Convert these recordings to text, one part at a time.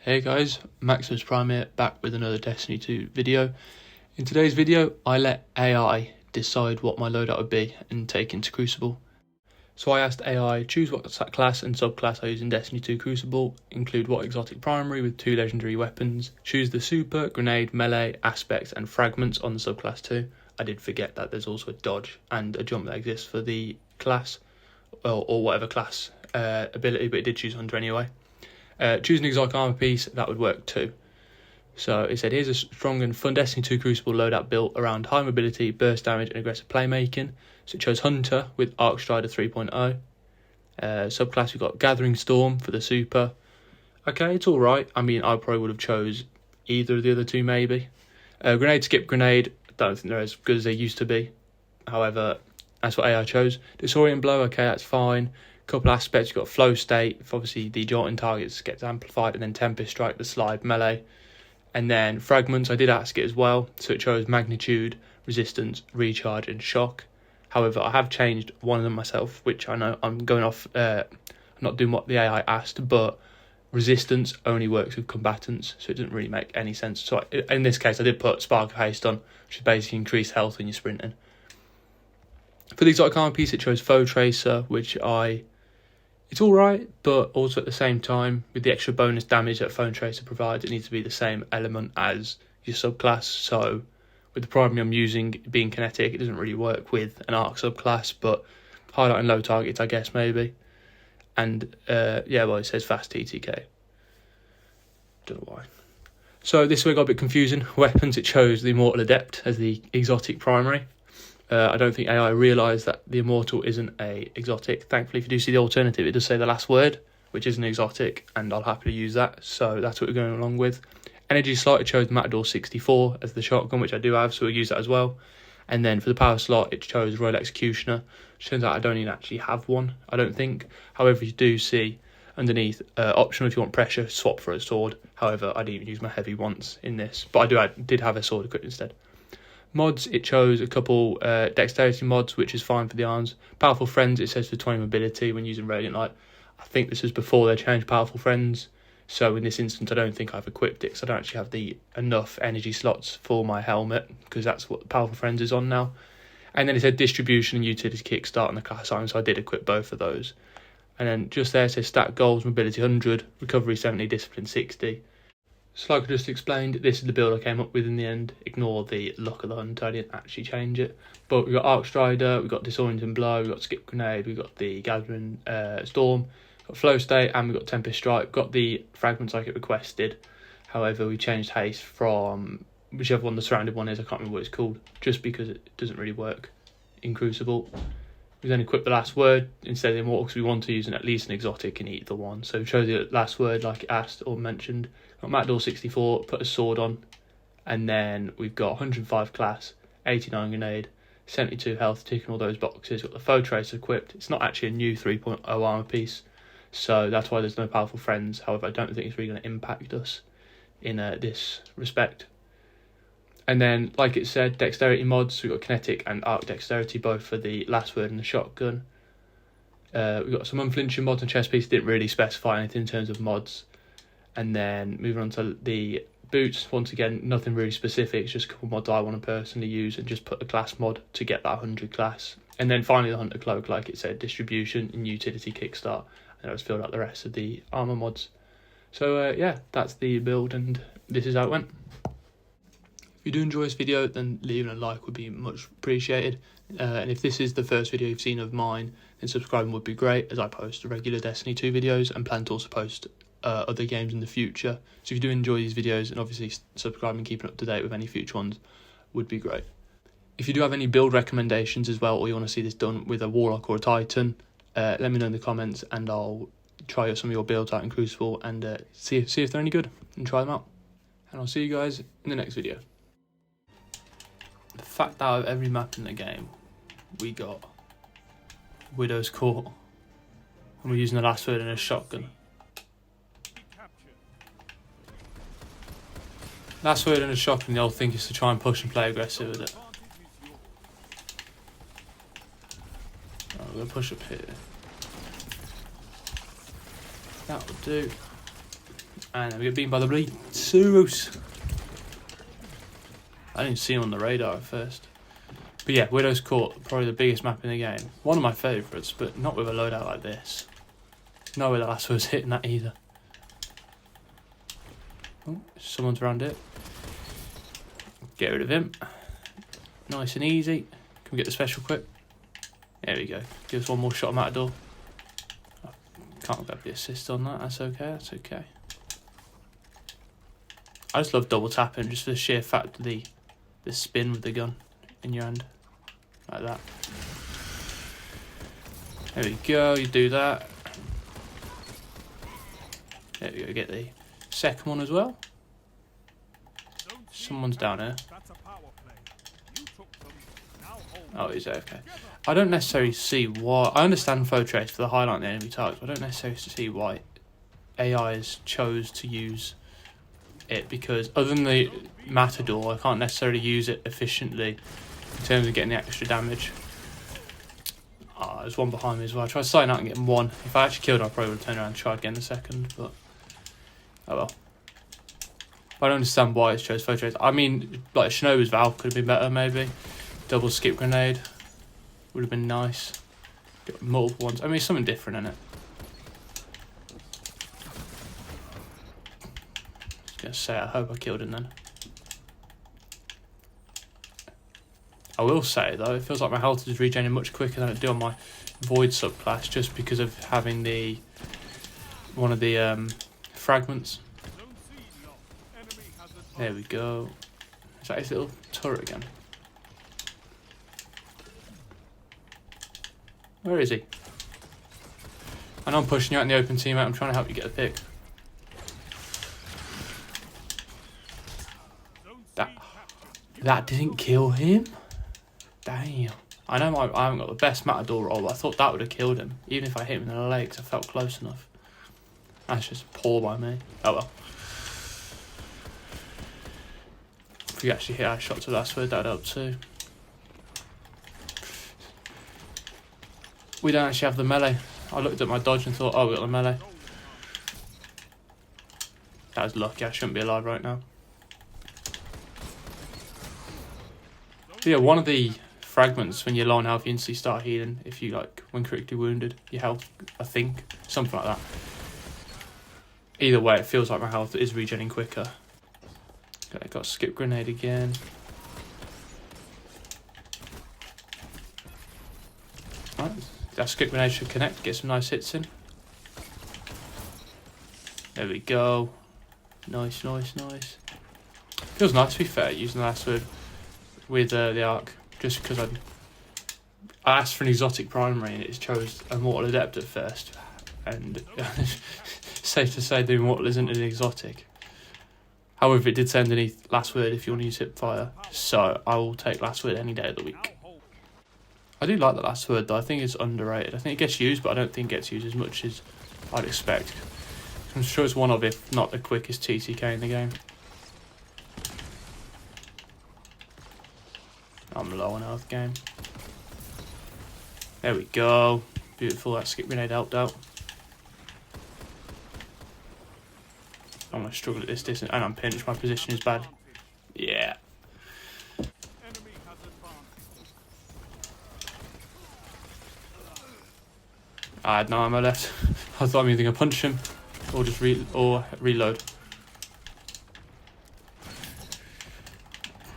Hey guys, Maximus Prime here, back with another Destiny 2 video. In today's video, I let AI decide what my loadout would be and take into Crucible. So I asked AI, choose what class and subclass I use in Destiny 2 Crucible, include what exotic primary with 2 legendary weapons, choose the super, grenade, melee, aspects and fragments on the subclass too. I did forget that there's also a dodge and a jump that exists for the class, or whatever class ability, but it did choose hunter anyway. Choose an exotic armor piece, that would work too. So it said, here's a strong and fun Destiny 2 Crucible loadout built around high mobility, burst damage and aggressive playmaking. So it chose Hunter with Arc Strider 3.0. Subclass, we've got Gathering Storm for the super. Okay, it's alright. I mean, I probably would have chose either of the other two maybe. Grenade, Skip Grenade, I don't think they're as good as they used to be. However, that's what AI chose. Disorient Blow, okay, that's fine. Couple aspects, you've got Flow State, if obviously the jaunting targets gets amplified, and then Tempest Strike, the slide melee. And then Fragments, I did ask it as well, so it chose Magnitude, Resistance, Recharge and Shock. However, I have changed one of them myself, which I know I'm going off, I'm not doing what the AI asked, but Resistance only works with combatants, so it doesn't really make any sense. So in this case, I did put Spark of Haste on, which is basically increased health when you're sprinting. For the exotic armor piece, it chose Foe Tracer, which it's alright, but also at the same time, with the extra bonus damage that Foe Tracer provides, it needs to be the same element as your subclass. So with the primary I'm using being kinetic, it doesn't really work with an arc subclass, but highlighting low targets, I guess, maybe. And yeah, well, it says fast TTK. Don't know why. So this way got a bit confusing. Weapons, it chose the Immortal Adept as the exotic primary. I don't think AI realised that the Immortal isn't a exotic. Thankfully, if you do see the alternative, it does say the last word, which is an exotic, and I'll happily use that. So that's what we're going along with. Energy slot, it chose Matador 64 as the shotgun, which I do have, so we'll use that as well. And then for the power slot, it chose Royal Executioner, which turns out I don't even actually have one, I don't think. However, you do see underneath, optional if you want pressure, swap for a sword. However, I didn't even use my heavy once in this, but I did have a sword equipped instead. Mods, it chose a couple dexterity mods, which is fine for the arms. Powerful Friends, it says for 20 mobility when using Radiant Light. I think this was before they changed Powerful Friends, so in this instance I don't think I've equipped it, because I don't actually have the enough energy slots for my helmet, because that's what Powerful Friends is on now. And then it said Distribution and Utility Kickstart on the class item, so I did equip both of those. And then just there it says Stat Goals, Mobility 100, Recovery 70, Discipline 60. So like I just explained, this is the build I came up with in the end. Ignore the luck of the hunter, I didn't actually change it. But we've got Arc Strider, we've got Disorienting Blow, we've got Skip Grenade, we've got the Gathering Storm, we've got Flow State, and we've got Tempest Strike. We've got the Fragments like it requested. However, we changed Haste from whichever one the surrounded one is, I can't remember what it's called, just because it doesn't really work in Crucible. We then equipped the last word instead of the Immortal, because we want to use at least an exotic in either one. So we chose the last word like it asked or mentioned. Got Matador 64, put a sword on, and then we've got 105 class, 89 grenade, 72 health, ticking all those boxes. Got the Foe Tracer equipped. It's not actually a new 3.0 armor piece, so that's why there's no Powerful Friends. However, I don't think it's really going to impact us in this respect. And then, like it said, dexterity mods, we've got kinetic and arc dexterity, both for the last word and the shotgun. We've got some unflinching mods and chest piece, didn't really specify anything in terms of mods. And then moving on to the boots, once again, nothing really specific, it's just a couple mods I want to personally use, and just put a class mod to get that 100 class. And then finally the Hunter Cloak, like it said, Distribution and Utility Kickstart, and I just filled out the rest of the armor mods. So yeah, that's the build, and this is how it went. If you do enjoy this video, then leaving a like would be much appreciated. And if this is the first video you've seen of mine, then subscribing would be great, as I post regular Destiny 2 videos and plan to also post other games in the future. So if you do enjoy these videos, and obviously subscribe and keeping up to date with any future ones would be great. If you do have any build recommendations as well, or you want to see this done with a Warlock or a Titan, let me know in the comments, and I'll try out some of your builds out in Crucible and see if they're any good, and try them out. And I'll see you guys in the next video. The fact that out of every map in the game, we got Widow's Court, and we're using the last word in a shotgun. Last word in a shotgun, the old thing is to try and push and play aggressive with it. Right, we're going to push up here. That will do. And we get beaten by the bleed. Suros. I didn't see him on the radar at first. But yeah, Widow's Court, probably the biggest map in the game. One of my favourites, but not with a loadout like this. No way the last was hitting that either. Oh, someone's around it. Get rid of him. Nice and easy. Can we get the special quick? There we go. Give us one more shot of Matador. I can't grab the assist on that. That's okay. That's okay. I just love double tapping just for the sheer fact of the spin with the gun in your hand. Like that. There we go. You do that. There we go. Get the second one as well. Someone's down here. Oh, he's okay. I don't necessarily see why. I understand foe trace for the highlight the enemy targets, but I don't necessarily see why AIs chose to use it, because other than the Matador, I can't necessarily use it efficiently in terms of getting the extra damage. There's one behind me as well. I tried starting out and getting one. If I actually killed, I probably would have turned around and tried getting the second, but oh well. I don't understand why it's chose foe trace. I mean, like Shinobi's Valve could have been better, maybe. Double skip grenade would have been nice. Got multiple ones. I mean, something different in it. I was gonna say, I hope I killed him then. I will say though, it feels like my health is regenerating much quicker than it do on my Void subclass, just because of having the one of the fragments. There we go. Is that his little turret again? Where is he? I know I'm pushing you out in the open, teammate. I'm trying to help you get a pick. That didn't kill him? Damn. I know I haven't got the best Matador roll, but I thought that would have killed him. Even if I hit him in the legs, I felt close enough. That's just poor by me. Oh well. If we actually hit our shots with last word, that'd help too. We don't actually have the melee. I looked at my dodge and thought, oh, we got the melee. That was lucky. I shouldn't be alive right now. But yeah, one of the fragments, when you're low on health, you instantly start healing. If you, like, when critically wounded, your health, I think. Something like that. Either way, it feels like my health is regenerating quicker. Okay, got skip grenade again. Right. That skip grenade should connect, get some nice hits in. There we go. Nice, nice, nice. Feels nice to be fair, using the last word with the arc, just because I asked for an exotic primary and it chose Immortal Adept at first, and safe to say the Immortal isn't an exotic. However, it did say underneath last word if you want to use hip fire, so I will take last word any day of the week. I do like the last word though. I think it's underrated. I think it gets used, but I don't think it gets used as much as I'd expect. I'm sure it's one of, if not the quickest TTK in the game. I'm low on health game. There we go. Beautiful. That skip grenade helped out. I'm going to struggle at this distance, and I'm pinched. My position is bad. Yeah. I had no ammo left. I thought I'm either going to punch him or just reload.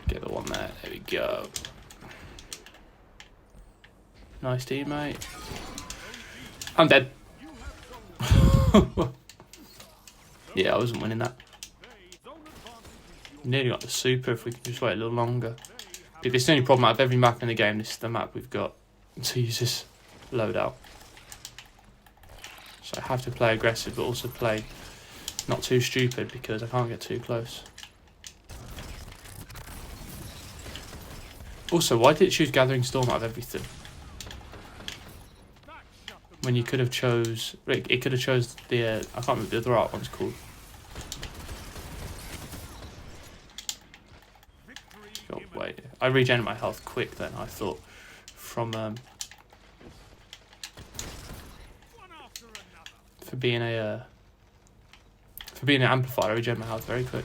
Get the one there. There we go. Nice teammate. I'm dead. Yeah, I wasn't winning that. Nearly got the super if we could just wait a little longer. But it's the only problem out of every map in the game. This is the map we've got to use this loadout. So I have to play aggressive, but also play not too stupid because I can't get too close. Also, why did it choose Gathering Storm out of everything? When you could have chose... It could have chose the... I can't remember the other art one's called. Oh, wait. I regenerated my health quick then, I thought. From... for being a For being an amplifier, I regen my health very quick.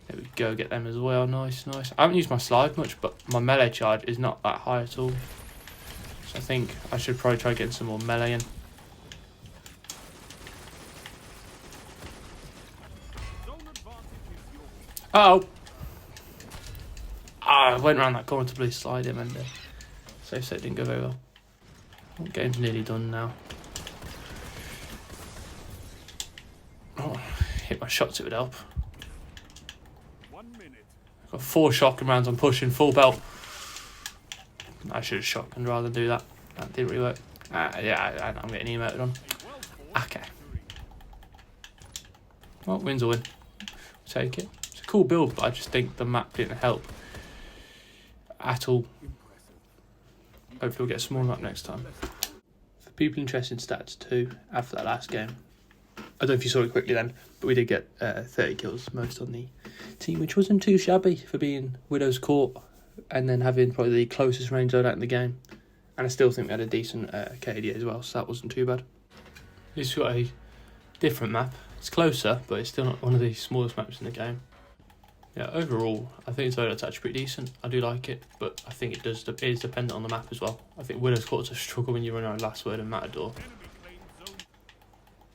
There we go, get them as well. Nice, nice. I haven't used my slide much, but my melee charge is not that high at all. So I think I should probably try getting some more melee in. Uh oh! I went around that corner to blue slide him and safe set didn't go very well. Oh, game's nearly done now. Oh, hit my shots, it would help. 1 minute. I've got 4 shotgun rounds, I'm pushing full belt. I should have shotgunned rather than do that. That didn't really work. Yeah, I'm getting emoted on. Okay. Well, win's a win. Take it. It's a cool build, but I just think the map didn't help at all. Hopefully we'll get a small map next time. For people interested in stats too, after that last game, I don't know if you saw it quickly then, but we did get 30 kills, most on the team, which wasn't too shabby for being Widow's Court and then having probably the closest range loadout in the game. And I still think we had a decent KD as well, so that wasn't too bad. At least we got a different map. It's closer, but it's still not one of the smallest maps in the game. Yeah, overall, I think its loadout's actually pretty decent. I do like it, but I think it is dependent on the map as well. I think Widow's Court's a struggle when you run around Last Word and Matador.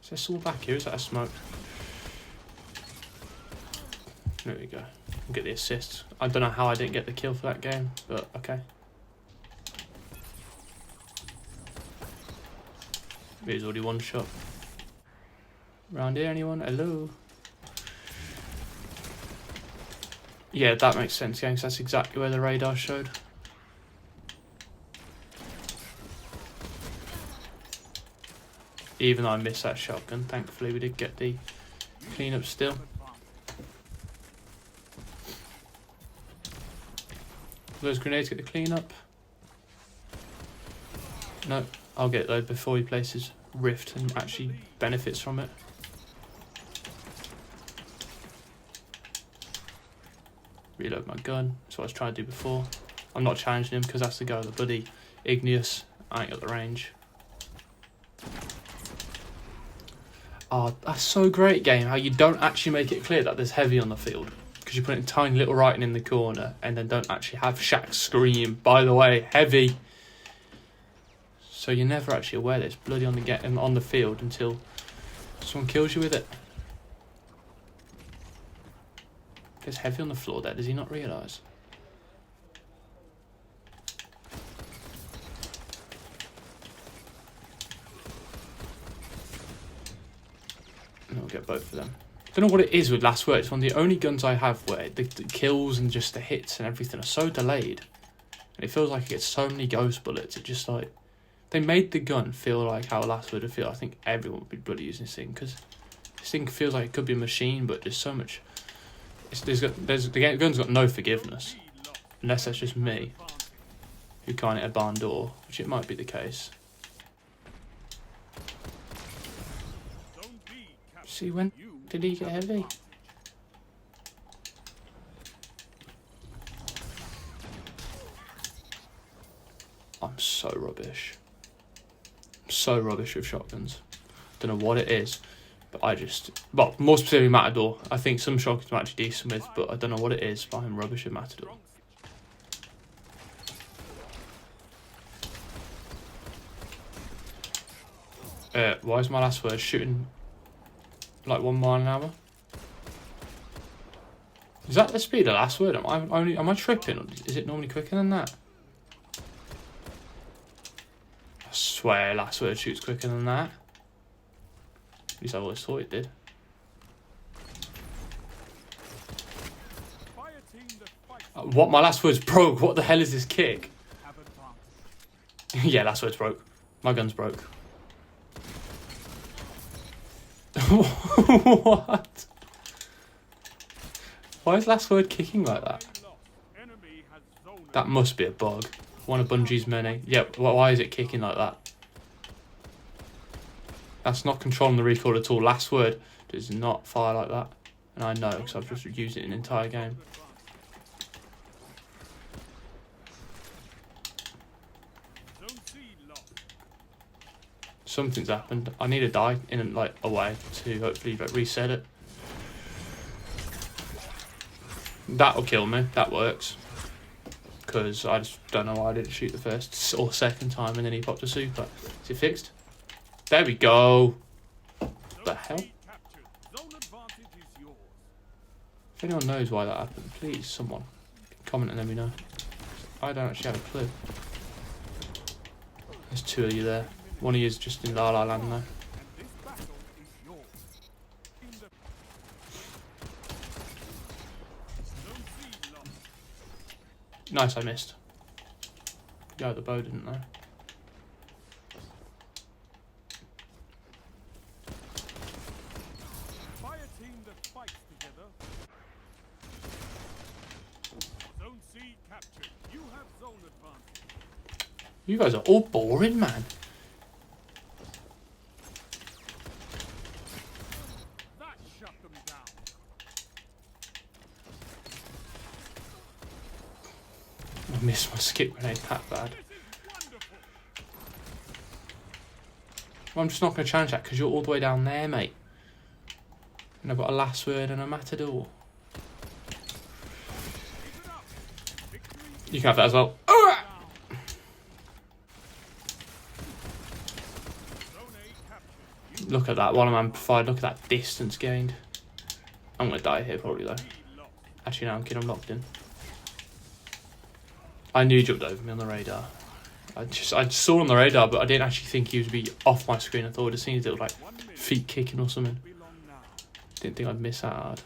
Is there someone back here? Is that a smoke? There we go. We'll get the assist. I don't know how I didn't get the kill for that game, but okay. There's already one shot. Around here, anyone? Hello? Yeah, that makes sense, gang, 'cause that's exactly where the radar showed. Even though I missed that shotgun, thankfully we did get the cleanup still. Those grenades get the cleanup. No, I'll get those before he places Rift and actually benefits from it. Reload my gun. That's what I was trying to do before. I'm not challenging him because that's the guy with the bloody Igneous. I ain't got the range. Oh, that's so great, game, how you don't actually make it clear that there's heavy on the field. Because you put it in tiny little writing in the corner and then don't actually have Shaq scream, by the way, heavy. So you're never actually aware that it's bloody on the field until someone kills you with it. There's heavy on the floor there, does he not realise? And we'll get both of them. Don't know what it is with Last Word. It's one of the only guns I have where the kills and just the hits and everything are so delayed. And it feels like it gets so many ghost bullets. It just like... They made the gun feel like how Last Word would feel. I think everyone would be bloody using this thing because this thing feels like it could be a machine, but there's so much... the gun's got no forgiveness, unless that's just me, who can't hit a barn door, which it might be the case. See, when did he get heavy? I'm so rubbish. I'm so rubbish with shotguns. Don't know what it is. But I just... Well, more specifically Matador. I think some shotguns I'm actually decent with, but I don't know what it is, but I'm rubbish at Matador. Why is my Last Word shooting like 1 mile an hour? Is that the speed of Last Word? Am I tripping? Or is it normally quicker than that? I swear Last Word shoots quicker than that. At least I always thought it did. What? My Last Word's broke. What the hell is this kick? Yeah, Last Word's broke. My gun's broke. What? Why is Last Word kicking like that? That must be a bug. One of Bungie's many. Yeah, why is it kicking like that? That's not controlling the recoil at all. Last Word does not fire like that. And I know because I've just used it in an entire game. Something's happened. I need to die in like a way to hopefully like, reset it. That'll kill me. That works. Because I just don't know why I didn't shoot the first or second time and then he popped a super. Is it fixed? There we go. What the hell? If anyone knows why that happened, please, someone comment and let me know. I don't actually have a clue. There's two of you there. One of you is just in La La Land though. Nice, I missed. Yeah, the bow didn't though. Fire team that fights together. Zone C captured. You have zone advantage. You guys are all boring, man. That shut them down. I missed my skip grenade that bad. Well, I'm just not going to challenge that because you're all the way down there, mate. And I've got a last word and a matador. You can have that as well. Look at that, while I'm amplified, look at that distance gained. I'm going to die here probably though. Actually no, I'm kidding, I'm locked in. I knew he jumped over me on the radar. I just saw him on the radar, but I didn't actually think he would be off my screen. I thought I'd have seen his little like feet kicking or something. Didn't think I'd miss that hard.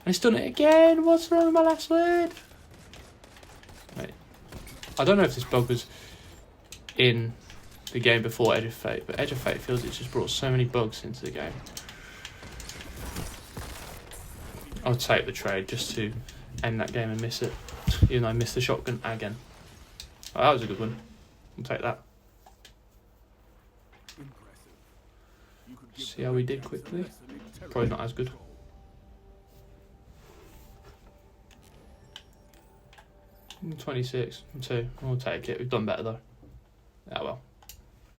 And he's done it again. What's wrong with my last word? Wait. I don't know if this bug was in the game before Edge of Fate, but Edge of Fate feels it's just brought so many bugs into the game. I'll take the trade just to end that game and miss it, even though I missed the shotgun again. Oh, that was a good one. I'll take that. See how we did quickly. Probably not as good. 26 and 2. We'll take it. We've done better though.